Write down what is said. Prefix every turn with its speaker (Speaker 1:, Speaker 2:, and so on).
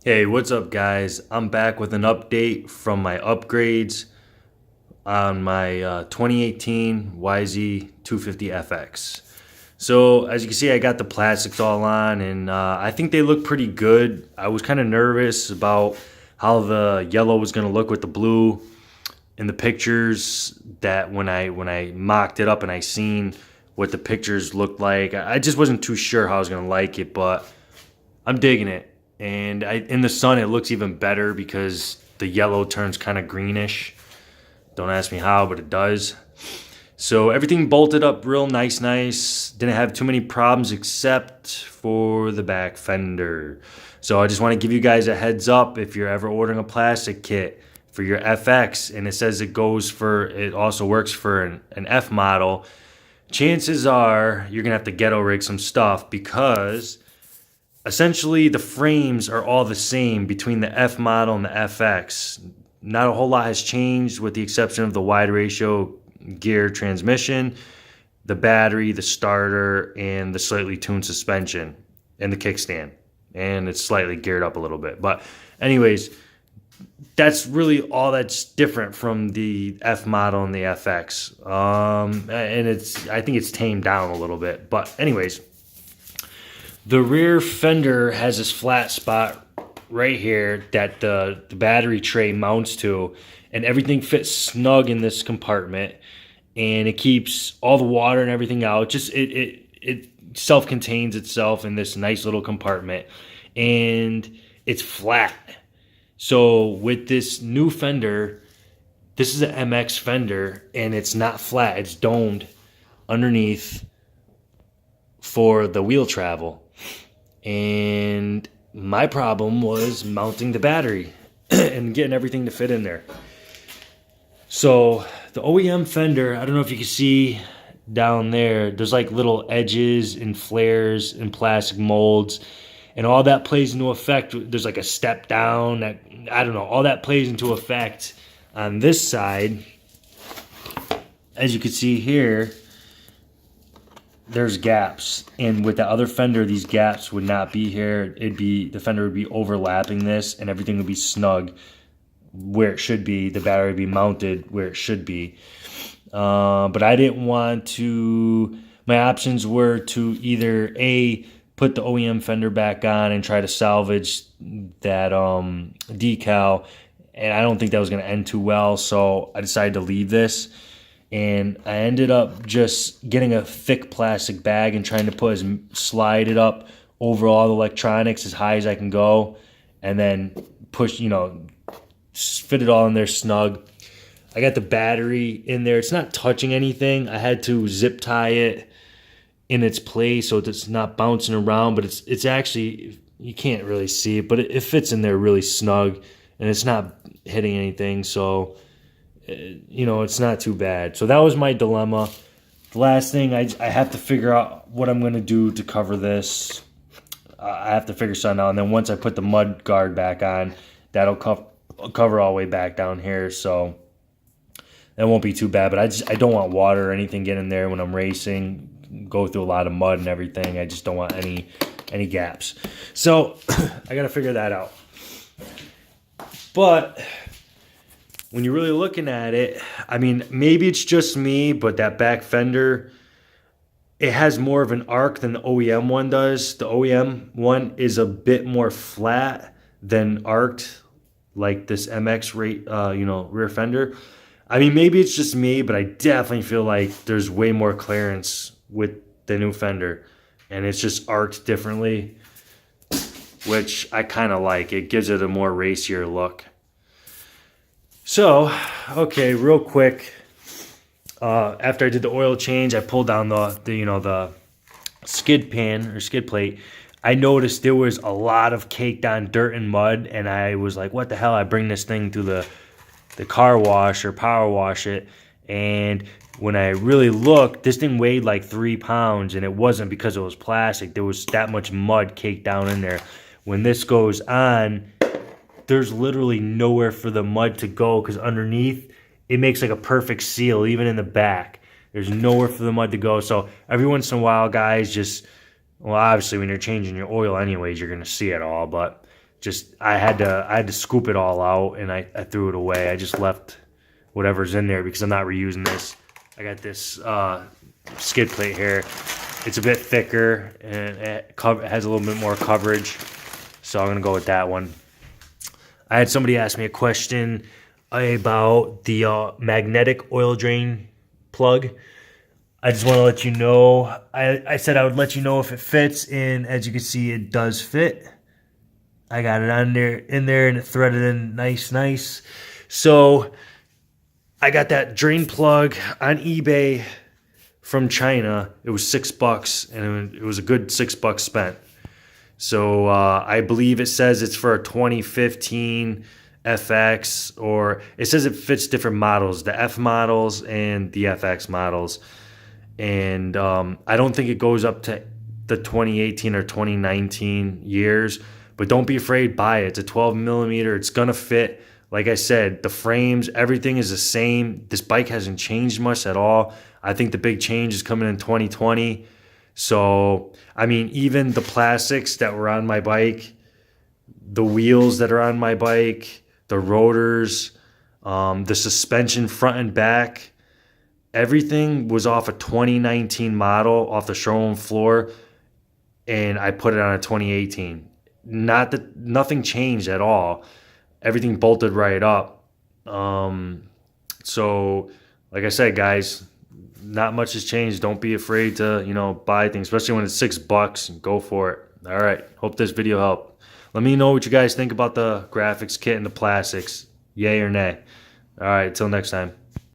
Speaker 1: Hey, what's up, guys? I'm back with an update from my upgrades on my 2018 YZ250FX. So, as you can see, I got the plastics all on, and I think they look pretty good. I was kind of nervous about how the yellow was going to look with the blue in the pictures. That when I mocked it up and I seen what the pictures looked like, I just wasn't too sure how I was going to like it, but I'm digging it. And in the sun, it looks even better because the yellow turns kind of greenish. Don't ask me how, but it does. So everything bolted up real nice. Didn't have too many problems except for the back fender. So I just want to give you guys a heads up if you're ever ordering a plastic kit for your FX and it says it also works for an F model. Chances are you're going to have to ghetto rig some stuff because essentially the frames are all the same between the F model and the FX. Not a whole lot has changed with the exception of the wide ratio gear transmission, the battery, the starter, and the slightly tuned suspension and the kickstand. And it's slightly geared up a little bit. But anyways, that's really all that's different from the F model and the FX. And I think it's tamed down a little bit. But anyways, the rear fender has this flat spot right here that the battery tray mounts to, and everything fits snug in this compartment, and it keeps all the water and everything out. It self-contains itself in this nice little compartment, and it's flat. So with this new fender, this is an MX fender, and it's not flat. It's domed underneath for the wheel travel. And my problem was mounting the battery and getting everything to fit in there. So the OEM fender, I don't know if you can see down there, there's like little edges and flares and plastic molds, and all that plays into effect. There's like a step down that, I don't know, all that plays into effect on this side. As you can see here, there's gaps, and with the other fender, these gaps would not be here. The fender would be overlapping this, and everything would be snug where it should be. The battery would be mounted where it should be. But I didn't want to. My options were to either put the OEM fender back on and try to salvage that decal, and I don't think that was going to end too well, so I decided to leave this. And I ended up just getting a thick plastic bag and trying to slide it up over all the electronics as high as I can go, and then push, fit it all in there snug. I got the battery in there. It's not touching anything. I had to zip tie it in its place so it's not bouncing around, but it's actually, you can't really see it, but it fits in there really snug, and it's not hitting anything, so it's not too bad. So that was my dilemma. The last thing, I have to figure out what I'm going to do to cover this. I have to figure something out. And then once I put the mud guard back on, that'll cover all the way back down here. So that won't be too bad. But I don't want water or anything getting in there when I'm racing. Go through a lot of mud and everything. I just don't want any gaps. So I got to figure that out. But when you're really looking at it, I mean, maybe it's just me, but that back fender, it has more of an arc than the OEM one does. The OEM one is a bit more flat than arced, like this MX rear fender. I mean, maybe it's just me, but I definitely feel like there's way more clearance with the new fender, and it's just arced differently, which I kind of like. It gives it a more racier look. So, okay, real quick, after I did the oil change, I pulled down the skid pan or skid plate. I noticed there was a lot of caked on dirt and mud, and I was like, what the hell? I bring this thing to the car wash or power wash it, and when I really looked, this thing weighed like 3 pounds, and it wasn't because it was plastic. There was that much mud caked down in there. When this goes on, there's literally nowhere for the mud to go because underneath it makes like a perfect seal, even in the back. There's nowhere for the mud to go. So every once in a while, guys, obviously when you're changing your oil anyways, you're going to see it all. But I had to scoop it all out, and I threw it away. I just left whatever's in there because I'm not reusing this. I got this skid plate here. It's a bit thicker and it has a little bit more coverage, so I'm gonna go with that one. I had somebody ask me a question about the magnetic oil drain plug. I just want to let you know, I said I would let you know if it fits, and as you can see, it does fit. I got it in there, and it threaded in nice. So I got that drain plug on eBay from China. It was $6, and it was a good $6 spent. So I believe it says it's for a 2015 FX, or it says it fits different models, the F models and the FX models. And I don't think it goes up to the 2018 or 2019 years, but don't be afraid, buy it. It's a 12 millimeter. It's going to fit. Like I said, the frames, everything is the same. This bike hasn't changed much at all. I think the big change is coming in 2020. So, I mean, even the plastics that were on my bike, the wheels that are on my bike, the rotors, the suspension front and back, everything was off a 2019 model off the showroom floor, and I put it on a 2018. Nothing changed at all. Everything bolted right up. So, like I said, guys, not much has changed. Don't be afraid to, buy things, especially when it's $6. Go for it. All right. Hope this video helped. Let me know what you guys think about the graphics kit and the plastics. Yay or nay. All right. Until next time.